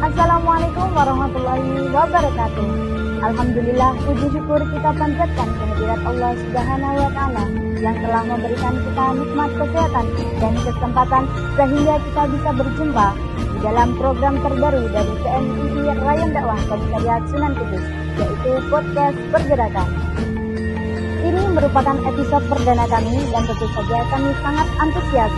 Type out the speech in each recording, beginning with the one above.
Assalamualaikum warahmatullahi wabarakatuh. Alhamdulillah, puji syukur kita panjatkan kehadirat Allah Subhanahu wa Ta'ala yang telah memberikan kita nikmat kesehatan dan kesempatan sehingga kita bisa berjumpa di dalam program terbaru dari PMII Rayon Dakwah Komisariat Sunan Kudus, yaitu podcast Pergerakan. Ini merupakan episode perdana kami dan tentu saja kami sangat antusias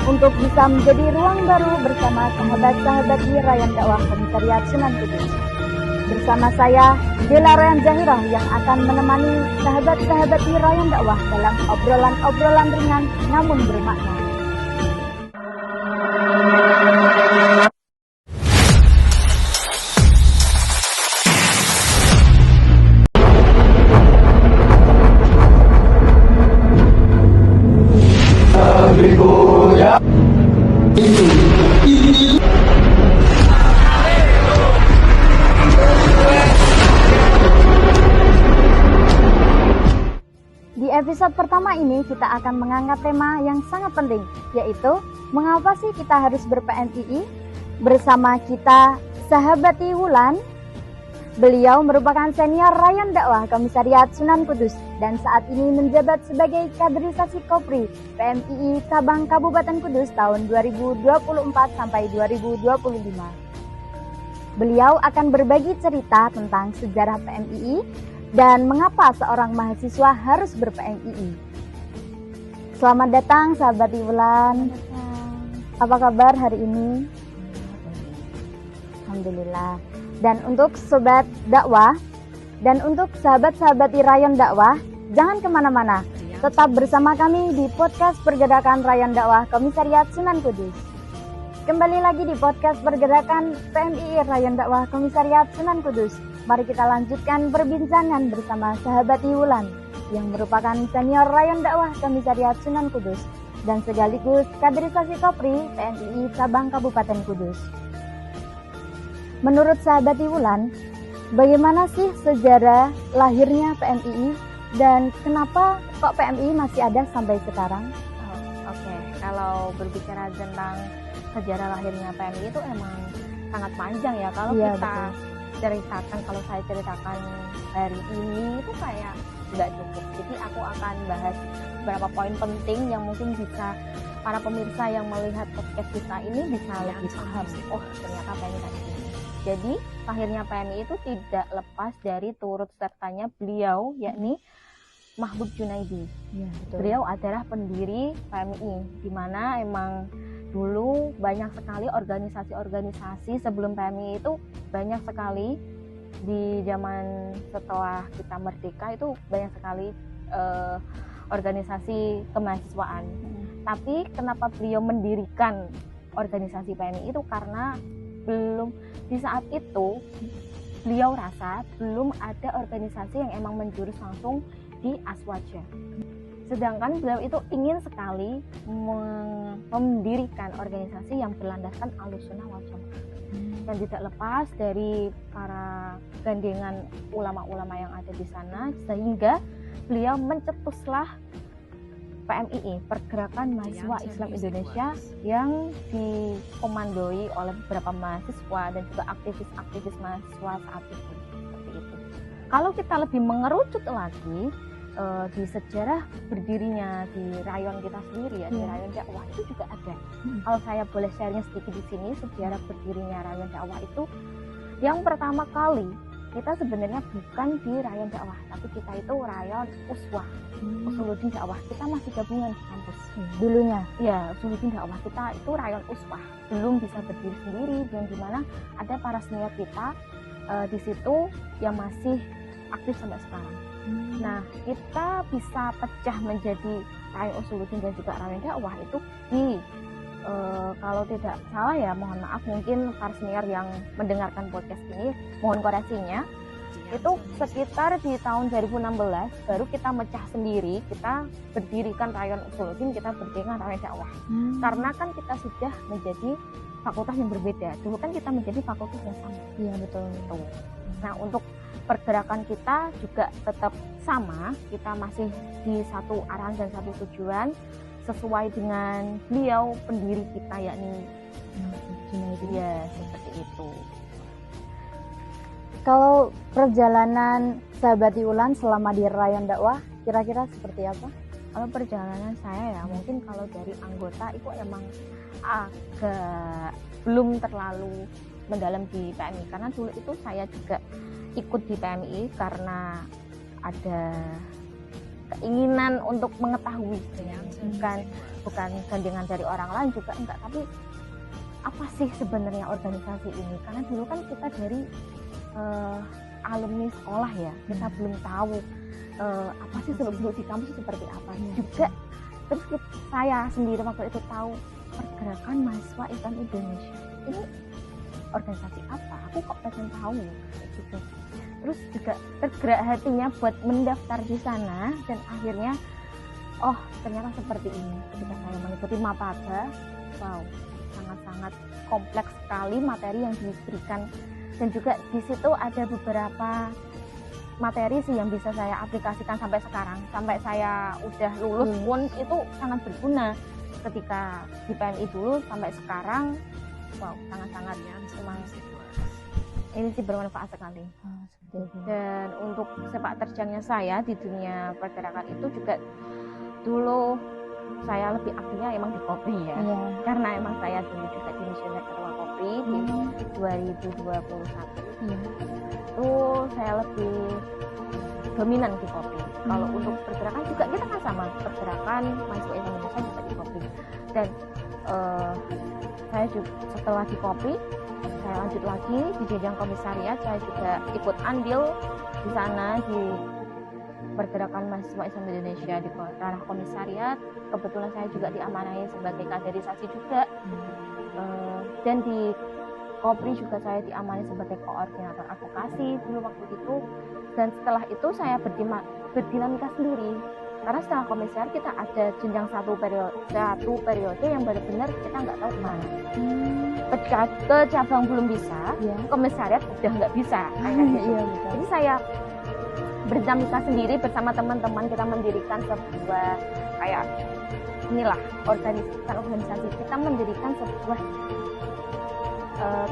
untuk bisa menjadi ruang baru bersama sahabat-sahabat di Rayon Dakwah Komisariat Sunan Kudus. Bersama saya, Dela Rayan Zahirah, yang akan menemani sahabat-sahabat di Rayon Dakwah dalam obrolan-obrolan ringan namun bermakna. Di episode pertama ini kita akan mengangkat tema yang sangat penting, yaitu mengapa sih kita harus ber-PMII. Bersama kita Sahabati Wulan. Beliau merupakan senior Rayon Dakwah Komisariat Sunan Kudus dan saat ini menjabat sebagai kaderisasi Kopri PMII Cabang Kabupaten Kudus tahun 2024 sampai 2025. Beliau akan berbagi cerita tentang sejarah PMII dan mengapa seorang mahasiswa harus ber-PMII. Selamat datang sahabat Wulan. Apa kabar hari ini? Alhamdulillah. Dan untuk sobat dakwah dan untuk sahabat-sahabat di Rayon Dakwah, jangan kemana-mana. Tetap bersama kami di podcast Pergerakan Rayon Dakwah Komisariat Sunan Kudus. Kembali lagi di podcast Pergerakan PMII Rayon Dakwah Komisariat Sunan Kudus. Mari kita lanjutkan perbincangan bersama Sahabati Wulan yang merupakan senior Rayon Dakwah Komisariat Sunan Kudus dan sekaligus kaderisasi Kopri PMII Cabang Kabupaten Kudus. Menurut Sahabati Wulan, bagaimana sih sejarah lahirnya PMII dan kenapa kok PMII masih ada sampai sekarang? Oke, kalau berbicara tentang sejarah lahirnya PMII itu emang sangat panjang ya. Kalau kita ceritakan, kalau saya ceritakan hari ini itu kayak nggak cukup. Jadi aku akan bahas beberapa poin penting yang mungkin bisa para pemirsa yang melihat podcast kita ini bisa lebih paham. Oh, ternyata PMII tadi ini. Jadi lahirnya PMII itu tidak lepas dari turut sertanya beliau, yakni Mahbub Junaidi. Ya, betul. Beliau adalah pendiri PMII, di mana emang dulu banyak sekali organisasi-organisasi sebelum PMII itu banyak sekali. Di zaman setelah kita merdeka itu banyak sekali organisasi kemahasiswaan. Tapi kenapa beliau mendirikan organisasi PMII itu karena belum di saat itu beliau rasa belum ada organisasi yang emang menjurus langsung di Aswaja. Sedangkan beliau itu ingin sekali mendirikan organisasi yang berlandaskan Ahlussunnah wal Jamaah dan tidak lepas dari para gandengan ulama-ulama yang ada di sana, sehingga beliau mencetuslah PMII, Pergerakan Mahasiswa Islam Indonesia, yang dikomandoi oleh beberapa mahasiswa dan juga aktivis-aktivis mahasiswa saat itu. Seperti itu. Kalau kita lebih mengerucut lagi di sejarah berdirinya di rayon kita sendiri ya, di Rayon Dakwah itu juga ada. Kalau saya boleh sharing sedikit di sini, sejarah berdirinya Rayon Dakwah itu yang pertama kali kita sebenarnya bukan di Rayon Dakwah, tapi kita itu Rayon Uswah, Usuluddin Dakwah. Kita masih gabungan di kampus Dulunya. ya, Usuluddin Dakwah kita itu Rayon Uswah, belum bisa berdiri sendiri, belum, dimana ada para senior kita di situ yang masih aktif sampai sekarang. Nah, kita bisa pecah menjadi Rayon Usuluddin dan juga Rayon Dakwah itu di kalau tidak salah ya, mohon maaf, mungkin para senior yang mendengarkan podcast ini mohon koreksinya, itu sekitar di tahun 2016 baru kita mecah sendiri, kita berdirikan Rayon Usuluddin, kita berdirikan Rayon Dakwah. Karena kan kita sudah menjadi fakultas yang berbeda. Dulu kan kita menjadi fakultas yang sama. Iya, betul. Nah, untuk pergerakan kita juga tetap sama, kita masih di satu arahan dan satu tujuan sesuai dengan beliau pendiri kita, yakni Junaidi. ya, seperti itu. Kalau perjalanan sahabat Wulan selama di rayon dakwah kira-kira seperti apa? Kalau perjalanan saya ya mungkin kalau dari anggota itu emang agak belum terlalu mendalam di PMI, karena dulu itu saya juga ikut di PMI karena ada keinginan untuk mengetahui sebenarnya, bukan gandengan dari orang lain juga enggak, tapi apa sih sebenarnya organisasi ini, karena dulu kan kita dari alumni sekolah ya, kita belum tahu apa sih seluk-beluk di kampus seperti apa juga. Terus saya sendiri waktu itu tahu pergerakan mahasiswa Islam Indonesia ini organisasi apa, aku kok pengen tahu gitu. Terus juga tergerak hatinya buat mendaftar di sana, dan akhirnya oh ternyata seperti ini. Ketika saya mengikuti Mapaba, wow, sangat-sangat kompleks sekali materi yang diberikan, dan juga di situ ada beberapa materi sih yang bisa saya aplikasikan sampai sekarang, sampai saya udah lulus pun itu sangat berguna. Ketika di PMI dulu sampai sekarang, wow, sangat-sangat memang ini sih bermanfaat sekali. Dan untuk sepak terjangnya saya di dunia pergerakan itu juga dulu saya lebih aktifnya emang di Kopri ya, karena emang saya dulu juga di misioner ketua Kopri di 2021. Itu saya lebih dominan di Kopri. Kalau untuk pergerakan juga kita kan sama, pergerakan mahasiswa Indonesia juga di Kopri. Dan saya juga setelah di Kopri, saya lanjut lagi di jenjang komisariat. Saya juga ikut andil di sana di pergerakan mahasiswa Islam Indonesia di ranah komisariat. Kebetulan saya juga diamanahi sebagai kaderisasi juga. Dan di Kopri juga saya diamanahi sebagai koordinator advokasi dulu waktu itu. Dan setelah itu saya berdinamika sendiri, karena setelah komisariat kita ada jenjang satu periode yang benar-benar kita nggak tahu kemana. Ke cabang belum bisa, komisariat udah nggak bisa kayak gitu. Jadi saya berdinamika sendiri bersama teman-teman, kita mendirikan sebuah kayak inilah organisasi, kita mendirikan sebuah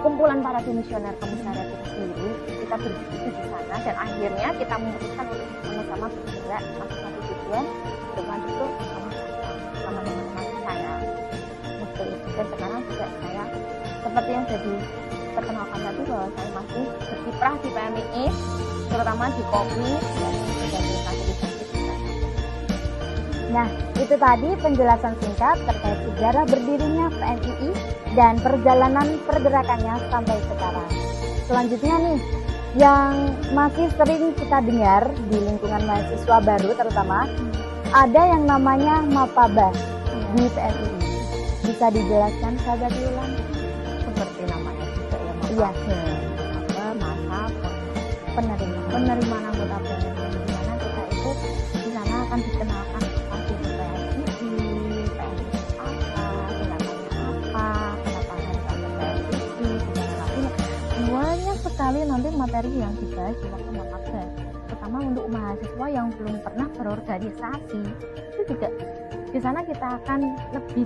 kumpulan para dimisioner komisariat itu sendiri. Kita berdiskusi di sana dan akhirnya kita memutuskan untuk sama-sama bergerak masuk satu tujuan, dengan itu sama teman-teman saya waktu itu. Dan sekarang juga saya seperti yang jadi perkenalkan tadi, bahwa saya masih berkiprah di PMI, terutama di Kopri dan sebagai kaderisasi. Nah, itu tadi penjelasan singkat terkait sejarah berdirinya PMII dan perjalanan pergerakannya sampai sekarang. Selanjutnya nih, yang masih sering kita dengar di lingkungan mahasiswa baru terutama, ada yang namanya Mapaba di PMII. Bisa dijelaskan sahabat Wulan? Seperti namanya juga ya, masa penerimaan anggota PMII, di mana kita itu di sana akan dikenalkan seperti PMII, banyak sekali nanti materi yang dibahas di waktu Mapaba. Terutama untuk mahasiswa yang belum pernah berorganisasi, itu juga di sana kita akan lebih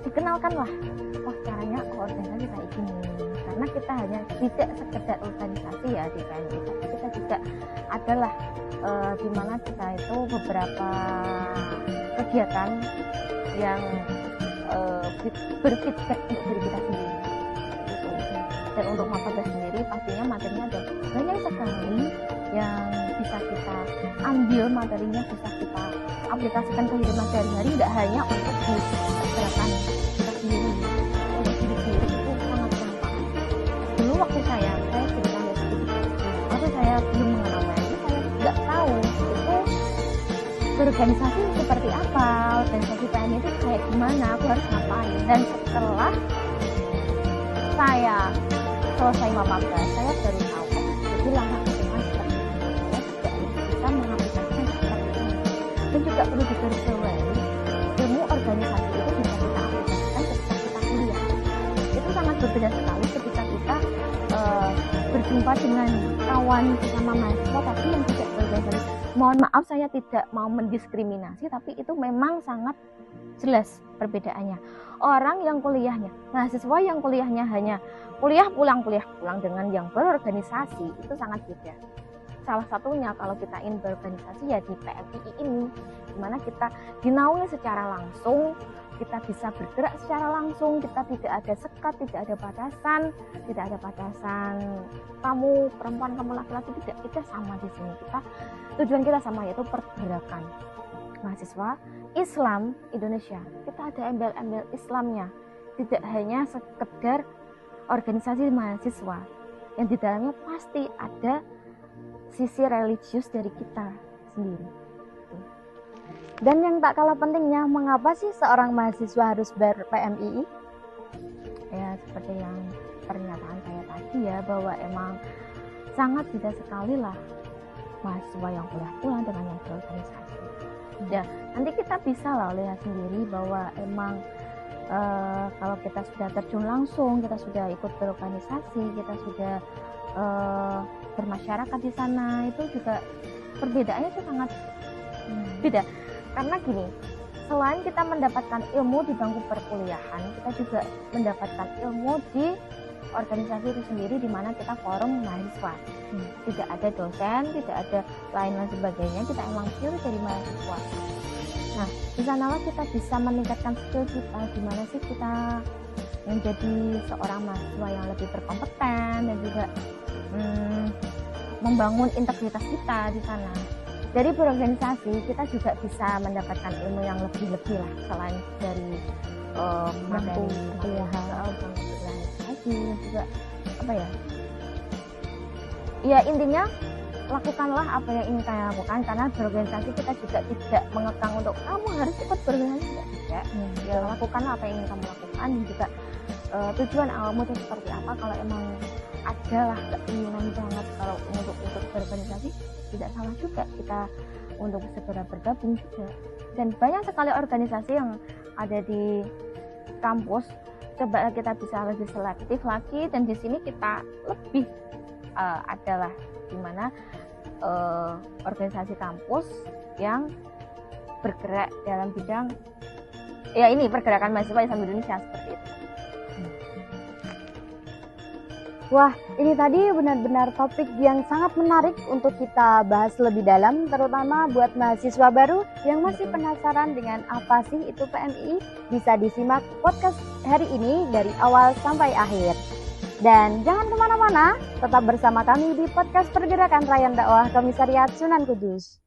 dikenalkan lah, wah caranya organisasi kayak gini. Karena kita hanya tidak sekedar organisasi ya di PMI, tapi kita juga adalah di mana kita itu beberapa kegiatan yang berfeedback untuk diri kita sendiri. Dan untuk Mapaba sendiri pastinya materinya ada banyak sekali yang bisa kita ambil, materinya bisa kita aplikasikan ke kehidupan sehari-hari, tidak hanya untuk di pergerakan kita sendiri. Untuk diri sendiri itu sangat bermanfaat. Dulu waktu saya cerita waktu saya belum mengenal PMI, saya nggak tahu itu berorganisasi seperti apa, organisasi PMI itu kayak gimana, aku harus ngapain. Dan setelah saya selesai Mapaba, saya baru tahu jadi langkah pertama seperti ini. Saya juga bisa mengaplikasikan seperti ini. Dan juga perlu digarisbawahi, ilmu organisasi itu bisa kita aplikasikan ketika kita kuliah. Itu sangat berbeda sekali ketika kita berjumpa dengan kawan sesama mahasiswa tapi yang tidak berorganisasi. Mohon maaf, saya tidak mau mendiskriminasi, tapi itu memang sangat Jelas perbedaannya. Orang yang kuliahnya, mahasiswa yang kuliahnya hanya kuliah pulang dengan yang berorganisasi itu sangat beda. Salah satunya kalau kita ingin berorganisasi ya di PMII ini, dimana kita dinaungi secara langsung, kita bisa bergerak secara langsung, kita tidak ada sekat, tidak ada batasan kamu perempuan, kamu laki-laki, tidak, kita sama di sini. Tujuan kita sama, yaitu pergerakan mahasiswa Islam Indonesia. Kita ada embel-embel Islamnya, tidak hanya sekedar organisasi mahasiswa, yang di dalamnya pasti ada sisi religius dari kita sendiri. Dan yang tak kalah pentingnya, mengapa sih seorang mahasiswa harus ber-PMII? Ya seperti yang pernyataan saya tadi ya, bahwa emang sangat beda sekali lah mahasiswa yang kuliah pulang dengan yang berorganisasi. Dan nanti kita bisa lah lihat sendiri bahwa emang kalau kita sudah terjun langsung, kita sudah ikut berorganisasi, kita sudah bermasyarakat di sana, itu juga perbedaannya itu sangat beda. Karena gini, selain kita mendapatkan ilmu di bangku perkuliahan, kita juga mendapatkan ilmu di organisasi itu sendiri, di mana kita forum mahasiswa. Tidak ada dosen, tidak ada lain sebagainya, kita emang pure dari mahasiswa. Nah, di sanalah kita bisa meningkatkan skill kita, gimana sih kita menjadi seorang mahasiswa yang lebih berkompeten dan juga membangun integritas kita di sana. Dari berorganisasi kita juga bisa mendapatkan ilmu yang lebih-lebih lah, selain dari bangku kuliahan lagi, dan juga apa ya? Ya intinya lakukanlah apa yang ingin kalian lakukan, karena berorganisasi kita juga tidak mengekang untuk kamu harus ikut berorganisasi, tidak. Ya lakukanlah apa yang ingin kamu lakukan, dan juga tujuan awalmu itu seperti apa. Kalau emang adalah keinginan banget kalau untuk berorganisasi, tidak salah juga kita untuk segera bergabung juga. Dan banyak sekali organisasi yang ada di kampus, coba kita bisa lebih selektif lagi, dan di sini kita lebih adalah dimana organisasi kampus yang bergerak dalam bidang ya ini pergerakan mahasiswa Islam Indonesia seperti itu. Wah, ini tadi benar-benar topik yang sangat menarik untuk kita bahas lebih dalam, terutama buat mahasiswa baru yang masih penasaran dengan apa sih itu PMII. Bisa disimak podcast hari ini dari awal sampai akhir. Dan jangan kemana-mana, tetap bersama kami di podcast Pergerakan Rayon Dakwah Komisariat Sunan Kudus.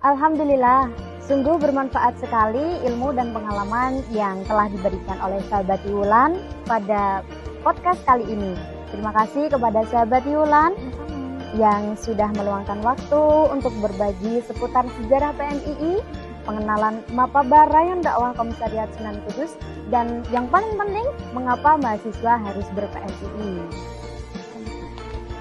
Alhamdulillah, sungguh bermanfaat sekali ilmu dan pengalaman yang telah diberikan oleh sahabat Wulan pada podcast kali ini. Terima kasih kepada sahabat Wulan yang sudah meluangkan waktu untuk berbagi seputar sejarah PMII, pengenalan Mapaba Rayon Dakwah Komisariat Sunan Kudus, dan yang paling penting, mengapa mahasiswa harus ber-PMII.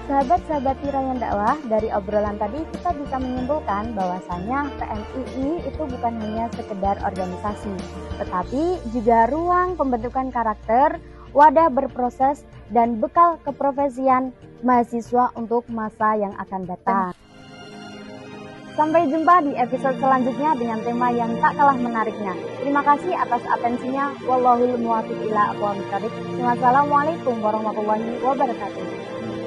Sahabat-sahabat Rayon Dakwah, dari obrolan tadi kita bisa menyimpulkan bahwasanya PMII itu bukan hanya sekedar organisasi, tetapi juga ruang pembentukan karakter, wadah berproses, dan bekal keprofesian mahasiswa untuk masa yang akan datang. Sampai jumpa di episode selanjutnya dengan tema yang tak kalah menariknya. Terima kasih atas atensinya. Wallahul muwaffiq ila aqwamit thoriq. Wassalamualaikum warahmatullahi wabarakatuh.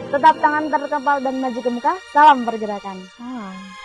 Tetap tangan terkepal dan maju ke muka. Salam pergerakan. Salam.